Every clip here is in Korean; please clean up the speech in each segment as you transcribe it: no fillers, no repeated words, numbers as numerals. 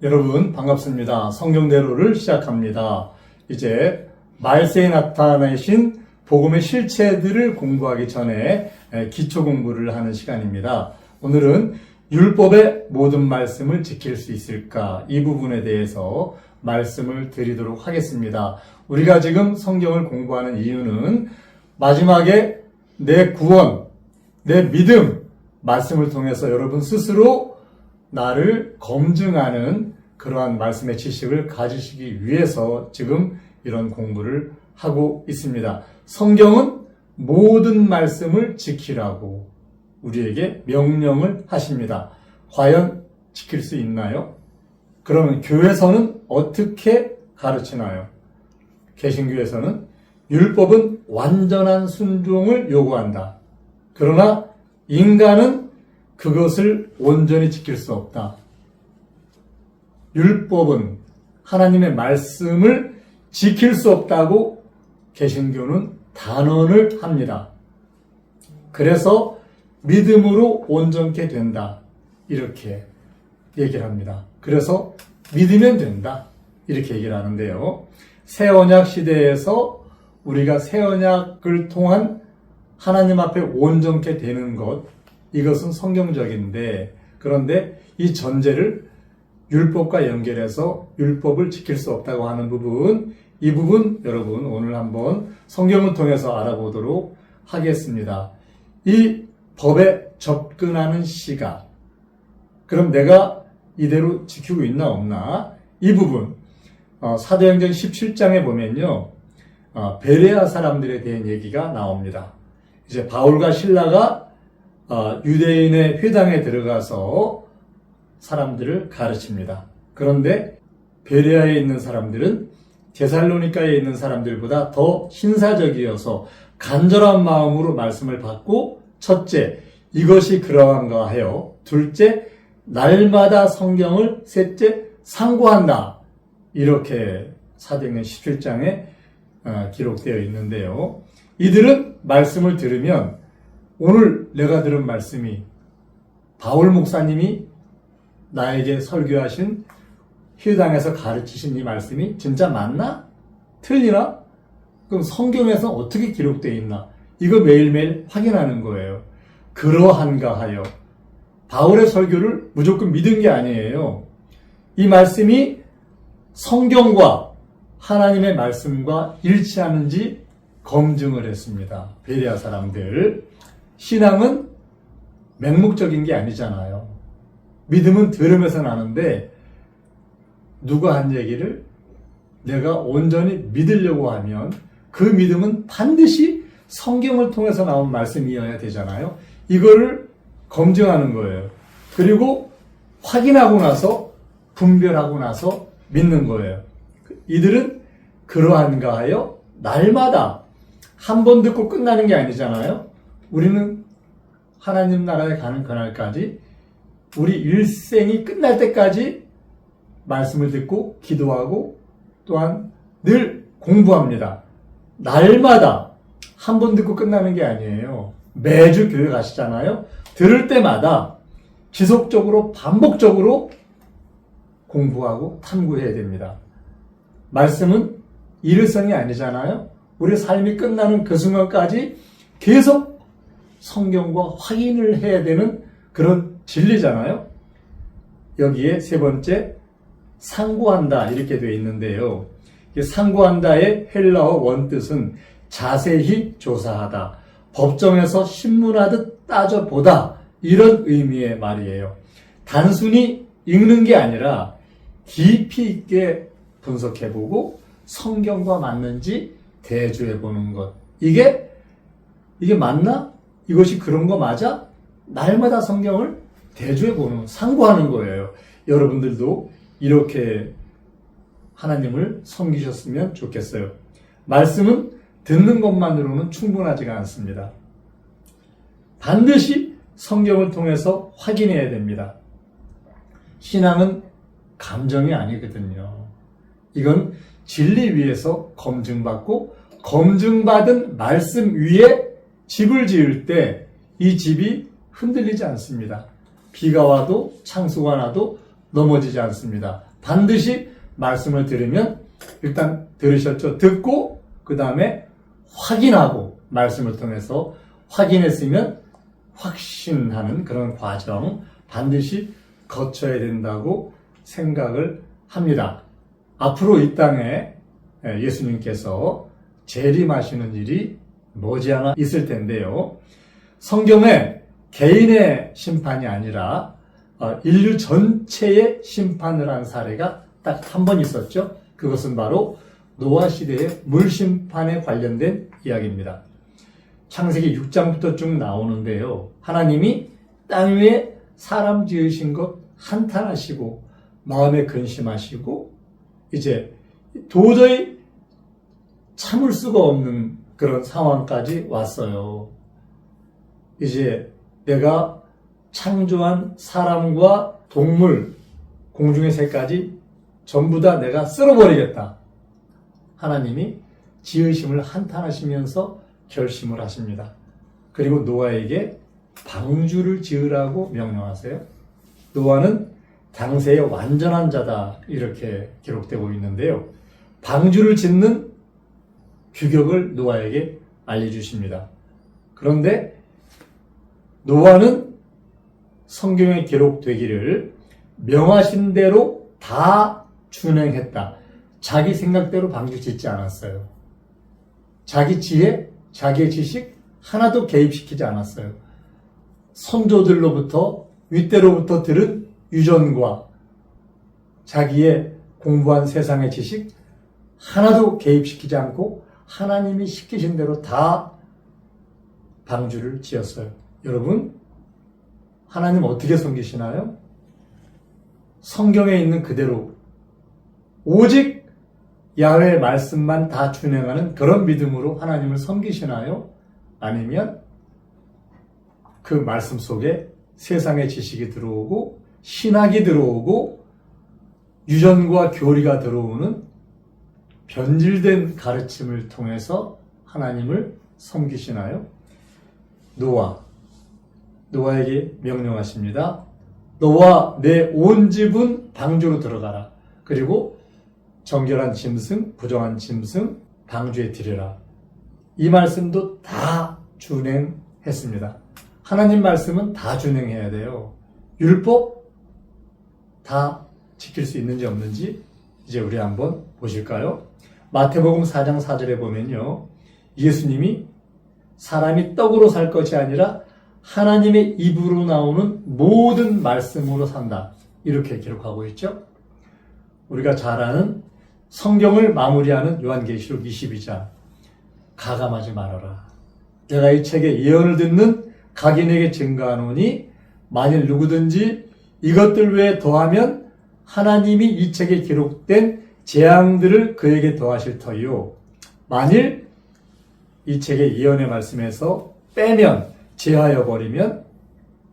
여러분 반갑습니다. 성경대로를 시작합니다. 이제 말세에 나타내신 복음의 실체들을 공부하기 전에 기초 공부를 하는 시간입니다. 오늘은 율법의 모든 말씀을 지킬 수 있을까? 이 부분에 대해서 말씀을 드리도록 하겠습니다. 우리가 지금 성경을 공부하는 이유는 마지막에 내 구원, 내 믿음, 말씀을 통해서 여러분 스스로 나를 검증하는 그러한 말씀의 지식을 가지시기 위해서 지금 이런 공부를 하고 있습니다. 성경은 모든 말씀을 지키라고 우리에게 명령을 하십니다. 과연 지킬 수 있나요? 그러면 교회에서는 어떻게 가르치나요? 개신교에서는 율법은 완전한 순종을 요구한다. 그러나 인간은 그것을 온전히 지킬 수 없다. 율법은 하나님의 말씀을 지킬 수 없다고 개신교는 단언을 합니다. 그래서 믿음으로 온전케 된다. 이렇게 얘기를 합니다. 그래서 믿으면 된다. 이렇게 얘기를 하는데요. 새 언약 시대에서 우리가 새 언약을 통한 하나님 앞에 온전케 되는 것, 이것은 성경적인데, 그런데 이 전제를 율법과 연결해서 율법을 지킬 수 없다고 하는 부분, 이 부분 여러분 오늘 한번 성경을 통해서 알아보도록 하겠습니다. 이 법에 접근하는 시각, 그럼 내가 이대로 지키고 있나 없나? 이 부분 사도행전 17장에 보면요, 베레아 사람들에 대한 얘기가 나옵니다. 이제 바울과 실라가 유대인의 회당에 들어가서 사람들을 가르칩니다. 그런데 베레아에 있는 사람들은 데살로니가에 있는 사람들보다 더 신사적이어서 간절한 마음으로 말씀을 받고, 첫째, 이것이 그러한가 하여, 둘째, 날마다 성경을, 셋째, 상고한다. 이렇게 사도행전 17장에 기록되어 있는데요. 이들은 말씀을 들으면 오늘 내가 들은 말씀이 바울 목사님이 나에게 설교하신 회당에서 가르치신 이 말씀이 진짜 맞나? 틀리나? 그럼 성경에서 어떻게 기록되어 있나? 이거 매일매일 확인하는 거예요. 그러한가 하여. 바울의 설교를 무조건 믿은 게 아니에요. 이 말씀이 성경과 하나님의 말씀과 일치하는지 검증을 했습니다. 베레아 사람들. 신앙은 맹목적인 게 아니잖아요. 믿음은 들으면서 나는데, 누가 한 얘기를 내가 온전히 믿으려고 하면 그 믿음은 반드시 성경을 통해서 나온 말씀이어야 되잖아요. 이거를 검증하는 거예요. 그리고 확인하고 나서, 분별하고 나서 믿는 거예요. 이들은 그러한가 하여 날마다 한 번 듣고 끝나는 게 아니잖아요. 우리는 하나님 나라에 가는 그날까지, 우리 일생이 끝날 때까지 말씀을 듣고 기도하고 또한 늘 공부합니다. 날마다 한 번 듣고 끝나는 게 아니에요. 매주 교회 가시잖아요. 들을 때마다 지속적으로 반복적으로 공부하고 탐구해야 됩니다. 말씀은 일회성이 아니잖아요. 우리 삶이 끝나는 그 순간까지 계속 성경과 확인을 해야 되는 그런 진리잖아요. 여기에 세 번째, 상고한다 이렇게 되어 있는데요. 상고한다의 헬라어 원뜻은 자세히 조사하다, 법정에서 신문하듯 따져보다, 이런 의미의 말이에요. 단순히 읽는 게 아니라 깊이 있게 분석해보고 성경과 맞는지 대조해보는 것. 이게 맞나? 이것이 그런 거 맞아? 날마다 성경을 대조해보는, 상고하는 거예요. 여러분들도 이렇게 하나님을 섬기셨으면 좋겠어요. 말씀은 듣는 것만으로는 충분하지가 않습니다. 반드시 성경을 통해서 확인해야 됩니다. 신앙은 감정이 아니거든요. 이건 진리 위에서 검증받고, 검증받은 말씀 위에 집을 지을 때 이 집이 흔들리지 않습니다. 비가 와도 창수가 나도 넘어지지 않습니다. 반드시 말씀을 들으면 일단 들으셨죠? 듣고 그 다음에 확인하고 말씀을 통해서 확인했으면 확신하는 그런 과정 반드시 거쳐야 된다고 생각을 합니다. 앞으로 이 땅에 예수님께서 재림하시는 일이 머지않아 있을 텐데요. 성경에 개인의 심판이 아니라 인류 전체의 심판을 한 사례가 딱 한 번 있었죠. 그것은 바로 노아 시대의 물심판에 관련된 이야기입니다. 창세기 6장부터 쭉 나오는데요. 하나님이 땅 위에 사람 지으신 것 한탄하시고 마음에 근심하시고 이제 도저히 참을 수가 없는 그런 상황까지 왔어요. 이제 내가 창조한 사람과 동물, 공중의 새까지 전부 다 내가 쓸어버리겠다. 하나님이 지으심을 한탄하시면서 결심을 하십니다. 그리고 노아에게 방주를 지으라고 명령하세요. 노아는 당세의 완전한 자다 이렇게 기록되고 있는데요. 방주를 짓는 규격을 노아에게 알려주십니다. 그런데 노아는 성경에 기록되기를 명하신 대로 다 준행했다. 자기 생각대로 방주 짓지 않았어요. 자기 지혜, 자기의 지식 하나도 개입시키지 않았어요. 선조들로부터 윗대로부터 들은 유전과 자기의 공부한 세상의 지식 하나도 개입시키지 않고 하나님이 시키신 대로 다 방주를 지었어요. 여러분, 하나님 어떻게 섬기시나요? 성경에 있는 그대로 오직 야훼의 말씀만 다 준행하는 그런 믿음으로 하나님을 섬기시나요? 아니면 그 말씀 속에 세상의 지식이 들어오고 신학이 들어오고 유전과 교리가 들어오는 변질된 가르침을 통해서 하나님을 섬기시나요? 노아에게 명령하십니다. 너와 내 온 집은 방주로 들어가라. 그리고 정결한 짐승, 부정한 짐승 방주에 들여라. 이 말씀도 다 준행했습니다. 하나님 말씀은 다 준행해야 돼요. 율법 다 지킬 수 있는지 없는지 이제 우리 한번 보실까요? 마태복음 4장 4절에 보면요. 예수님이 사람이 떡으로 살 것이 아니라 하나님의 입으로 나오는 모든 말씀으로 산다. 이렇게 기록하고 있죠. 우리가 잘 아는 성경을 마무리하는 요한계시록 22장. 가감하지 말아라. 내가 이 책에 예언을 듣는 각인에게 증거하노니 만일 누구든지 이것들 외에 더하면 하나님이 이 책에 기록된 재앙들을 그에게 더하실 터이요. 만일 이 책의 예언의 말씀에서 빼면 제하여 버리면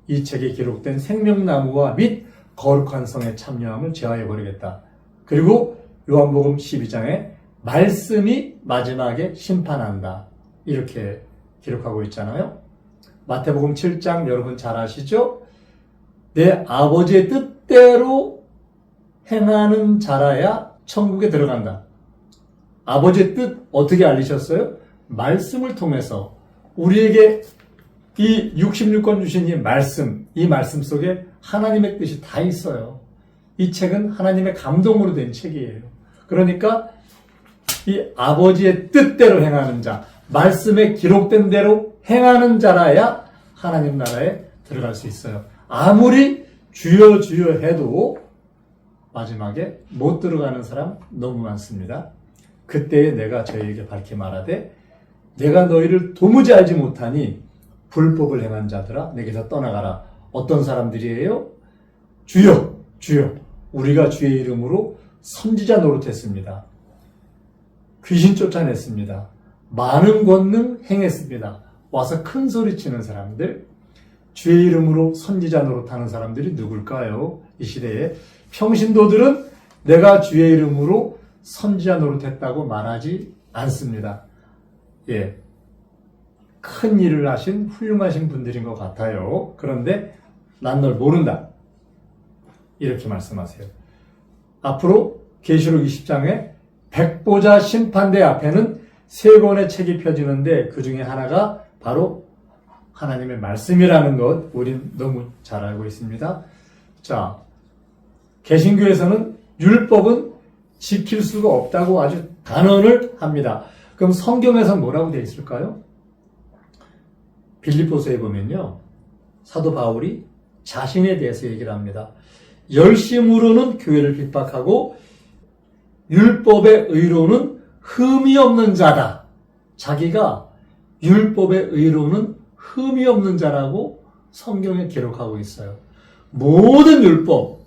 이 책에 기록된 생명나무와 및 거룩한 성의 참여함을 제하여 버리겠다. 그리고 요한복음 12장에 말씀이 마지막에 심판한다. 이렇게 기록하고 있잖아요. 마태복음 7장 여러분 잘 아시죠? 내 아버지의 뜻대로 행하는 자라야 천국에 들어간다. 아버지의 뜻 어떻게 알리셨어요? 말씀을 통해서 우리에게 이 66권 주신 이 말씀 속에 하나님의 뜻이 다 있어요. 이 책은 하나님의 감동으로 된 책이에요. 그러니까 이 아버지의 뜻대로 행하는 자, 말씀에 기록된 대로 행하는 자라야 하나님 나라에 들어갈 수 있어요. 아무리 주여 주여 해도 마지막에 못 들어가는 사람 너무 많습니다. 그때에 내가 저희에게 밝히 말하되 내가 너희를 도무지 알지 못하니 불법을 행한 자들아 내게서 떠나가라. 어떤 사람들이에요? 주여 주여 우리가 주의 이름으로 선지자 노릇했습니다. 귀신 쫓아냈습니다. 많은 권능 행했습니다. 와서 큰 소리 치는 사람들, 주의 이름으로 선지자 노릇하는 사람들이 누굴까요? 이 시대에 평신도들은 내가 주의 이름으로 선지자 노릇했다고 말하지 않습니다. 예, 큰 일을 하신 훌륭하신 분들인 것 같아요. 그런데 난 널 모른다. 이렇게 말씀하세요. 앞으로 계시록 20장에 백보자 심판대 앞에는 세 권의 책이 펴지는데 그 중에 하나가 바로 하나님의 말씀이라는 것 우린 너무 잘 알고 있습니다. 자, 개신교에서는 율법은 지킬 수가 없다고 아주 단언을 합니다. 그럼 성경에서 뭐라고 되어 있을까요? 빌립보서에 보면요, 사도 바울이 자신에 대해서 얘기를 합니다. 열심으로는 교회를 핍박하고 율법의 의로는 흠이 없는 자다. 자기가 율법의 의로는 흠이 없는 자라고 성경에 기록하고 있어요. 모든 율법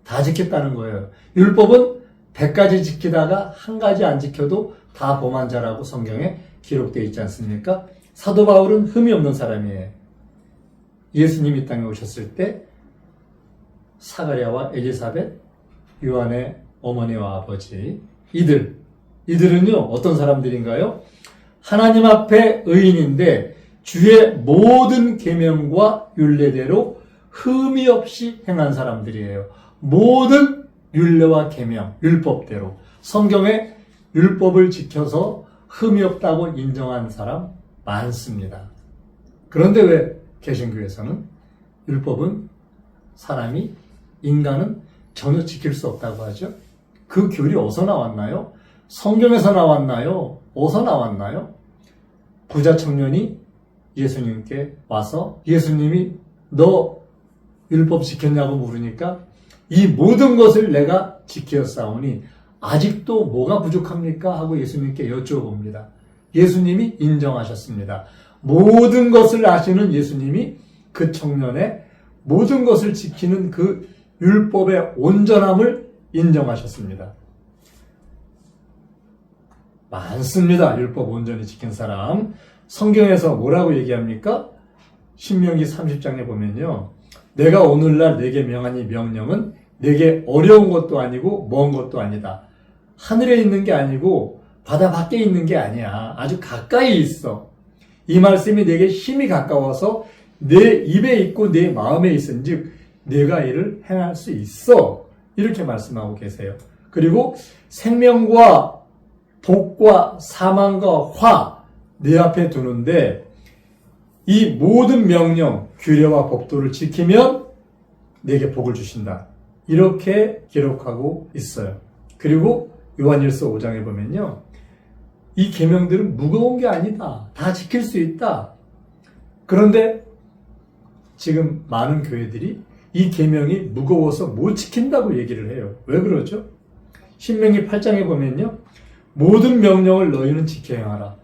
다 지켰다는 거예요. 율법은 100가지 지키다가 한 가지 안 지켜도 다 범한 자라고 성경에 기록되어 있지 않습니까? 사도 바울은 흠이 없는 사람이에요. 예수님이 땅에 오셨을 때 사가랴와 엘리사벳, 요한의 어머니와 아버지, 이들은요 어떤 사람들인가요? 하나님 앞에 의인인데 주의 모든 계명과 율례대로 흠이 없이 행한 사람들이에요. 모든 율례와 계명, 율법대로 성경의 율법을 지켜서 흠이 없다고 인정한 사람 많습니다. 그런데 왜 개신교에서는 율법은 인간은 전혀 지킬 수 없다고 하죠? 그 교리 어디서 나왔나요? 성경에서 나왔나요? 어디서 나왔나요? 부자 청년이 예수님께 와서 예수님이 너 율법 지켰냐고 물으니까 이 모든 것을 내가 지켰사오니 아직도 뭐가 부족합니까? 하고 예수님께 여쭤봅니다. 예수님이 인정하셨습니다. 모든 것을 아시는 예수님이 그 청년의 모든 것을 지키는 그 율법의 온전함을 인정하셨습니다. 많습니다. 율법 온전히 지킨 사람. 성경에서 뭐라고 얘기합니까? 신명기 30장에 보면요. 내가 오늘날 내게 명한 이 명령은 내게 어려운 것도 아니고 먼 것도 아니다. 하늘에 있는 게 아니고 바다 밖에 있는 게 아니야. 아주 가까이 있어. 이 말씀이 내게 힘이 가까워서 내 입에 있고 내 마음에 있은즉 내가 이를 행할 수 있어. 이렇게 말씀하고 계세요. 그리고 생명과 복과 사망과 화 내 앞에 두는데 이 모든 명령, 규례와 법도를 지키면 내게 복을 주신다. 이렇게 기록하고 있어요. 그리고 요한일서 5장에 보면요. 이 계명들은 무거운 게 아니다. 다 지킬 수 있다. 그런데 지금 많은 교회들이 이 계명이 무거워서 못 지킨다고 얘기를 해요. 왜 그러죠? 신명기 8장에 보면요. 모든 명령을 너희는 지켜 행하라.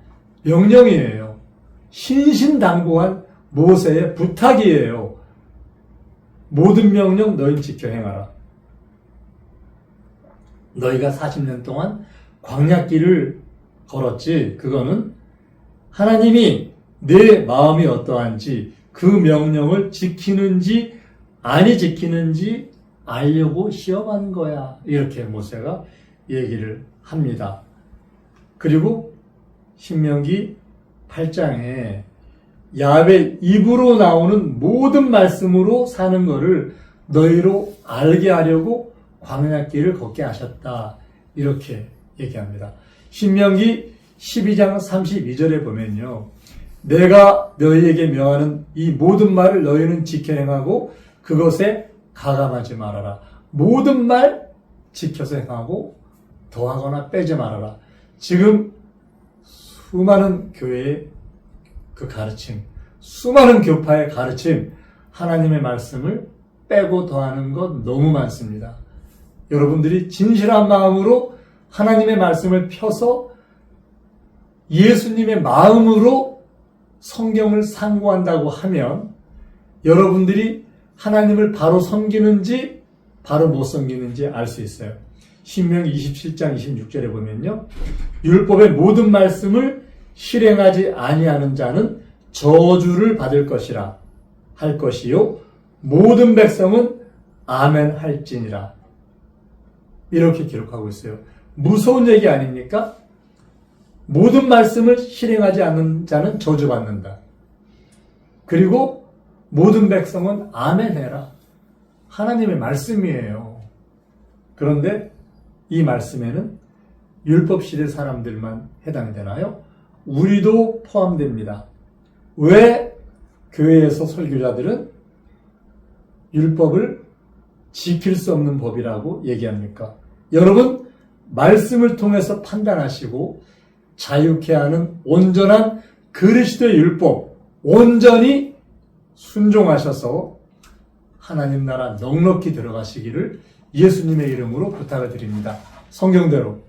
명령이에요. 신신당부한 모세의 부탁이에요. 모든 명령 너희는 지켜 행하라. 너희가 40년 동안 광야길을 걸었지. 그거는 하나님이 내 마음이 어떠한지 그 명령을 지키는지 아니 지키는지 알려고 시험한 거야. 이렇게 모세가 얘기를 합니다. 그리고 신명기 8장에 야훼 입으로 나오는 모든 말씀으로 사는 것을 너희로 알게 하려고 광야길을 걷게 하셨다. 이렇게 얘기합니다. 신명기 12장 32절에 보면요. 내가 너희에게 명하는 이 모든 말을 너희는 지켜 행하고 그것에 가감하지 말아라. 모든 말 지켜서 행하고 더하거나 빼지 말아라. 지금 수많은 교회의 그 가르침, 수많은 교파의 가르침, 하나님의 말씀을 빼고 더하는 것 너무 많습니다. 여러분들이 진실한 마음으로 하나님의 말씀을 펴서 예수님의 마음으로 성경을 상고한다고 하면 여러분들이 하나님을 바로 섬기는지 바로 못 섬기는지 알 수 있어요. 신명기 27장 26절에 보면요. 율법의 모든 말씀을 실행하지 아니하는 자는 저주를 받을 것이라 할 것이요. 모든 백성은 아멘 할지니라. 이렇게 기록하고 있어요. 무서운 얘기 아닙니까? 모든 말씀을 실행하지 않는 자는 저주받는다. 그리고 모든 백성은 아멘 해라. 하나님의 말씀이에요. 그런데 이 말씀에는 율법 시대 사람들만 해당이 되나요? 우리도 포함됩니다. 왜 교회에서 설교자들은 율법을 지킬 수 없는 법이라고 얘기합니까? 여러분, 말씀을 통해서 판단하시고 자유케 하는 온전한 그리스도의 율법 온전히 순종하셔서 하나님 나라 넉넉히 들어가시기를 예수님의 이름으로 부탁을 드립니다. 성경대로